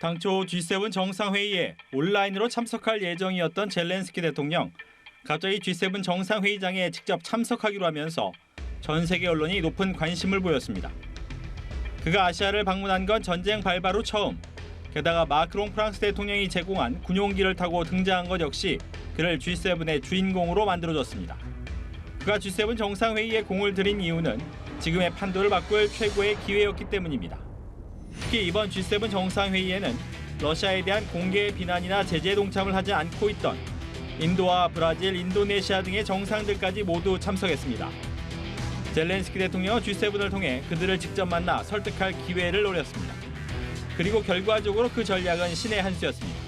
당초 G7 정상회의에 온라인으로 참석할 예정이었던 젤렌스키 대통령. 갑자기 G7 정상회의장에 직접 참석하기로 하면서 전 세계 언론이 높은 관심을 보였습니다. 그가 아시아를 방문한 건 전쟁 발발 후 처음. 게다가 마크롱 프랑스 대통령이 제공한 군용기를 타고 등장한 것 역시 그를 G7의 주인공으로 만들어줬습니다. 그가 G7 정상회의에 공을 들인 이유는 지금의 판도를 바꿀 최고의 기회였기 때문입니다. 특히 이번 G7 정상회의에는 러시아에 대한 공개 비난이나 제재에 동참을 하지 않고 있던 인도와 브라질, 인도네시아 등의 정상들까지 모두 참석했습니다. 젤렌스키 대통령은 G7을 통해 그들을 직접 만나 설득할 기회를 노렸습니다. 그리고 결과적으로 그 전략은 신의 한 수였습니다.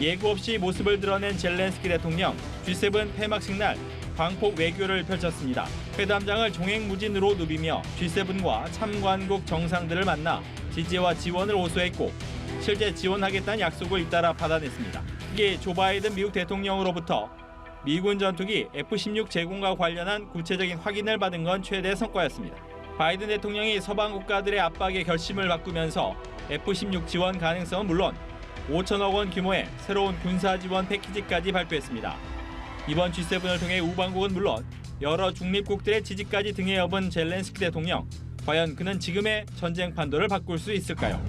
예고 없이 모습을 드러낸 젤렌스키 대통령, G7 폐막식 날 광폭 외교를 펼쳤습니다. 회담장을 종횡무진으로 누비며 G7과 참관국 정상들을 만나 지지와 지원을 호소했고 실제 지원하겠다는 약속을 잇따라 받아냈습니다. 특히 조 바이든 미국 대통령으로부터 미군 전투기 F-16 제공과 관련한 구체적인 확인을 받은 건 최대 성과였습니다. 바이든 대통령이 서방 국가들의 압박에 결심을 바꾸면서 F-16 지원 가능성은 물론 5천억 원 규모의 새로운 군사 지원 패키지까지 발표했습니다. 이번 G7을 통해 우방국은 물론 여러 중립국들의 지지까지 등에 업은 젤렌스키 대통령. 과연 그는 지금의 전쟁 판도를 바꿀 수 있을까요?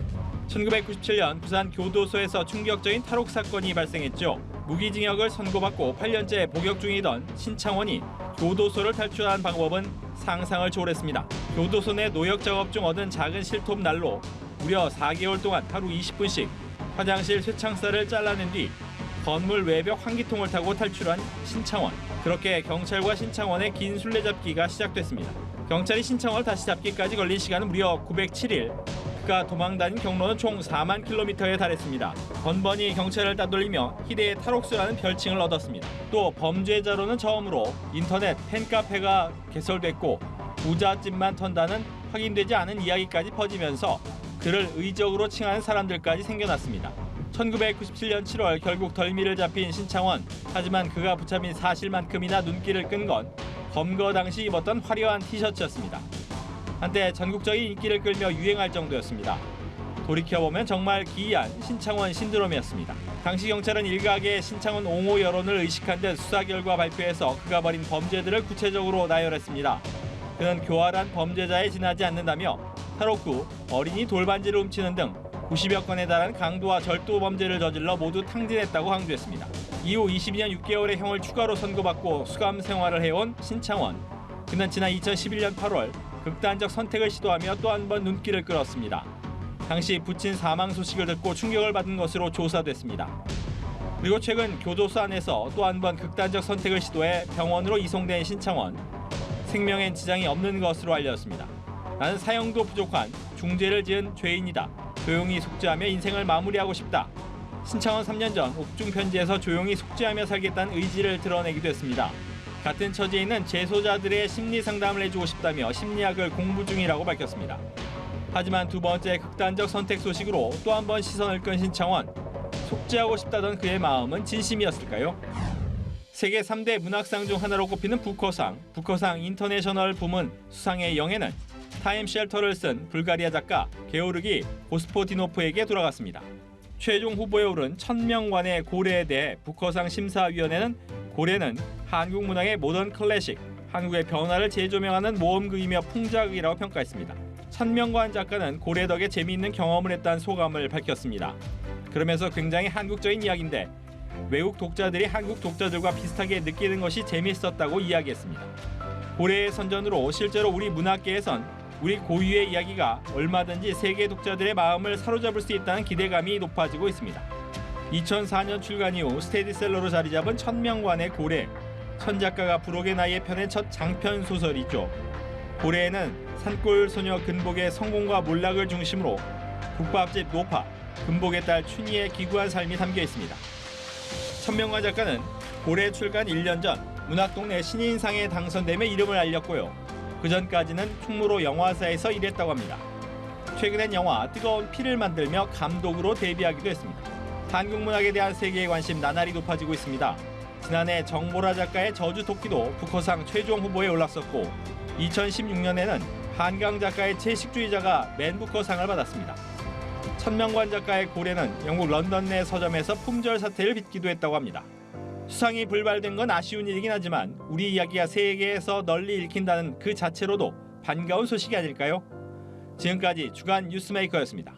1997년 부산 교도소에서 충격적인 탈옥 사건이 발생했죠. 무기징역을 선고받고 8년째 복역 중이던 신창원이 교도소를 탈출한 방법은 상상을 초월했습니다. 교도소 내 노역 작업 중 얻은 작은 실톱 날로 무려 4개월 동안 하루 20분씩 화장실 쇠창살을 잘라낸 뒤 건물 외벽 환기통을 타고 탈출한 신창원. 그렇게 경찰과 신창원의 긴 술래잡기가 시작됐습니다. 경찰이 신창원을 다시 잡기까지 걸린 시간은 무려 907일. 그가 도망다닌 경로는 총 4만 킬로미터에 달했습니다. 번번이 경찰을 따돌리며 희대의 탈옥수라는 별칭을 얻었습니다. 또 범죄자로는 처음으로 인터넷 팬카페가 개설됐고 부잣집만 턴다는 확인되지 않은 이야기까지 퍼지면서 그를 의적으로 칭하는 사람들까지 생겨났습니다. 1997년 7월 결국 덜미를 잡힌 신창원. 하지만 그가 붙잡힌 사실만큼이나 눈길을 끈 건 검거 당시 입었던 화려한 티셔츠였습니다. 한때 전국적인 인기를 끌며 유행할 정도였습니다. 돌이켜보면 정말 기이한 신창원 신드롬이었습니다. 당시 경찰은 일각의 신창원 옹호 여론을 의식한 듯 수사 결과 발표해서 그가 벌인 범죄들을 구체적으로 나열했습니다. 그는 교활한 범죄자에 지나지 않는다며 탈옥 후 어린이 돌반지를 훔치는 등 90여 건에 달한 강도와 절도 범죄를 저질러 모두 탕진했다고 강조했습니다. 이후 22년 6개월의 형을 추가로 선고받고 수감 생활을 해온 신창원. 그는 지난 2011년 8월 극단적 선택을 시도하며 또 한 번 눈길을 끌었습니다. 당시 부친 사망 소식을 듣고 충격을 받은 것으로 조사됐습니다. 그리고 최근 교도소 안에서 또 한 번 극단적 선택을 시도해 병원으로 이송된 신창원. 생명엔 지장이 없는 것으로 알려졌습니다. 나는 사형도 부족한 중죄를 지은 죄인이다. 조용히 속죄하며 인생을 마무리하고 싶다. 신창원 3년 전 옥중 편지에서 조용히 속죄하며 살겠다는 의지를 드러내기도 했습니다. 같은 처지에 있는 재소자들의 심리 상담을 해주고 싶다며 심리학을 공부 중이라고 밝혔습니다. 하지만 두 번째 극단적 선택 소식으로 또 한 번 시선을 끈 신창원. 속죄하고 싶다던 그의 마음은 진심이었을까요? 세계 3대 문학상 중 하나로 꼽히는 부커상 인터내셔널 부문 수상의 영예는 타임 쉘터를 쓴 불가리아 작가 게오르기 고스포디노프에게 돌아갔습니다. 최종 후보에 오른 1000명관의 고래에 대해 부커상 심사위원회는 고래는 한국 문학의 모던 클래식, 한국의 변화를 재조명하는 모험극이며 풍자극이라고 평가했습니다. 1000명관 작가는 고래 덕에 재미있는 경험을 했다는 소감을 밝혔습니다. 그러면서 굉장히 한국적인 이야기인데 외국 독자들이 한국 독자들과 비슷하게 느끼는 것이 재미있었다고 이야기했습니다. 고래의 선전으로 실제로 우리 문학계에선 우리 고유의 이야기가 얼마든지 세계 독자들의 마음을 사로잡을 수 있다는 기대감이 높아지고 있습니다. 2004년 출간 이후 스테디셀러로 자리 잡은 1000명관의 고래. 천 작가가 부록의 나이에 펴낸 첫 장편 소설이죠. 고래에는 산골 소녀 근복의 성공과 몰락을 중심으로 국밥집 노파, 근복의 딸 춘희의 기구한 삶이 담겨 있습니다. 1000명관 작가는 고래 출간 1년 전 문학동네 신인상에 당선되며 이름을 알렸고요. 그전까지는 충무로 영화사에서 일했다고 합니다. 최근엔 영화 뜨거운 피를 만들며 감독으로 데뷔하기도 했습니다. 한국 문학에 대한 세계의 관심 나날이 높아지고 있습니다. 지난해 정보라 작가의 저주토끼도 부커상 최종 후보에 올랐었고 2016년에는 한강 작가의 채식주의자가 맨 부커상을 받았습니다. 천명관 작가의 고래는 영국 런던 내 서점에서 품절 사태를 빚기도 했다고 합니다. 수상이 불발된 건 아쉬운 일이긴 하지만 우리 이야기가 세계에서 널리 읽힌다는 그 자체로도 반가운 소식이 아닐까요? 지금까지 주간 뉴스메이커였습니다.